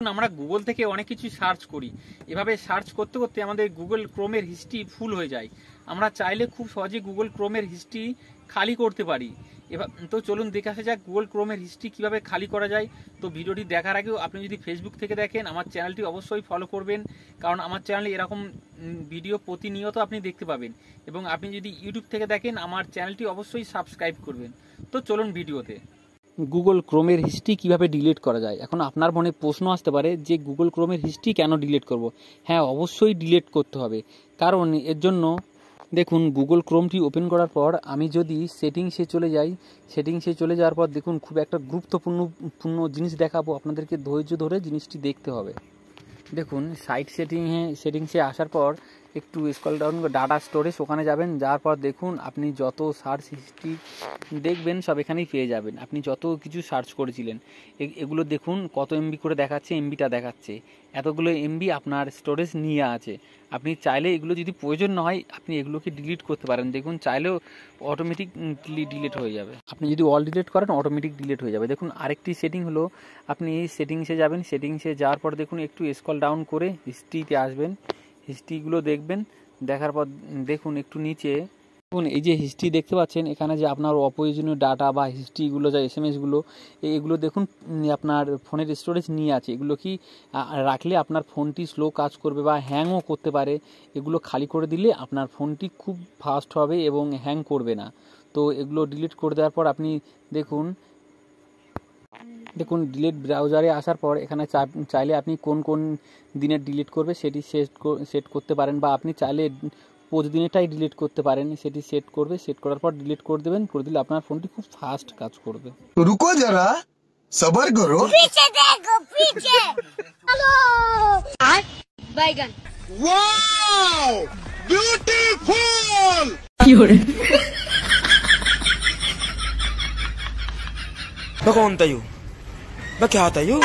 আমরা গুগল থেকে অনেক কিছু সার্চ করি, এভাবে সার্চ করতে করতে আমাদের গুগল ক্রোমের হিস্ট্রি ফুল হয়ে যায়। আমরা চাইলে খুব সহজে গুগল ক্রোমের হিস্ট্রি খালি করতে পারি। এবার তো চলুন দেখে আসা যাক গুগল ক্রোমের হিস্ট্রি কীভাবে খালি করা যায়। তো ভিডিওটি দেখার আগেও আপনি যদি ফেসবুক থেকে দেখেন আমার চ্যানেলটি অবশ্যই ফলো করবেন, কারণ আমার চ্যানেলে এরকম ভিডিও প্রতিনিয়ত আপনি দেখতে পাবেন। এবং আপনি যদি ইউটিউব থেকে দেখেন আমার চ্যানেলটি অবশ্যই সাবস্ক্রাইব করবেন। তো চলুন ভিডিওতে। গুগল ক্রোমের হিস্ট্রি কিভাবে ডিলিট করা যায়। এখন আপনার মনে প্রশ্ন আসতে পারে যে গুগল ক্রোমের হিস্ট্রি কেন ডিলিট করব। হ্যাঁ, অবশ্যই ডিলিট করতে হবে, কারণ এর জন্য দেখুন গুগল ক্রোমটি ওপেন করার পর আমি যদি সেটিংসে চলে যাই, সেটিংসে চলে যাওয়ার পর দেখুন খুব একটা গুরুত্বপূর্ণ জিনিস দেখাবো, আপনাদেরকে ধৈর্য ধরে জিনিসটি দেখতে হবে। দেখুন সাইট সেটিংসে আসার পর একটু স্ক্রল ডাউন করে ডাটা স্টোরেজ ওখানে যাবেন, যাওয়ার পর দেখুন আপনি যত সার্চ হিস্ট্রি দেখবেন সব এখানেই পেয়ে যাবেন। আপনি যত কিছু সার্চ করেছিলেন এগুলো দেখুন কত এমবি করে দেখাচ্ছে, এমবিটা দেখাচ্ছে, এতগুলো এমবি আপনার স্টোরেজ নিয়ে আছে। আপনি চাইলে এগুলো যদি প্রয়োজন না হয় আপনি এগুলোকে ডিলিট করতে পারেন। দেখুন চাইলেও অটোমেটিক ডিলিট হয়ে যাবে। আপনি যদি অল ডিলিট করেন অটোমেটিক ডিলিট হয়ে যাবে। দেখুন আরেকটি সেটিং হলো, আপনি সেটিংসে যাবেন, সেটিংসে যাওয়ার পর দেখুন একটু স্ক্রল ডাউন করে হিস্ট্রিতে আসবেন, হিস্ট্রিগুলো দেখবেন। দেখার পর দেখুন একটু নিচে দেখুন এই যে হিস্ট্রি দেখতে পাচ্ছেন, এখানে যে আপনার অপ্রয়োজনীয় ডাটা বা হিস্ট্রিগুলো যা এসএমএসগুলো এগুলো দেখুন আপনার ফোনের স্টোরেজ নিয়ে আছে। এগুলো কি রাখলে আপনার ফোনটি স্লো কাজ করবে বা হ্যাংও করতে পারে। এগুলো খালি করে দিলে আপনার ফোনটি খুব ফাস্ট হবে এবং হ্যাং করবে না। তো এগুলো ডিলিট করে দেওয়ার পর আপনি দেখুন ডিলিট ব্রাউজারে আসার পর এখানে চাইলে আপনি কোন দিনের ডিলিট করবে সেটি সেট করতে পারেন, বা আপনি চাইলে প্রতিদিনেরটাই ডিলিট করতে পারেন, সেটি সেট করার পর ডিলিট করে দেবেন। করে দিলে আপনার ফোনটি খুব ফাস্ট কাজ করবে। রুকো যারা, সবার করো। पीछे देखो पीछे हेलो आज बैगन वाओ ब्यूटीफुल। मैं कौन था यू? मैं क्या था यू?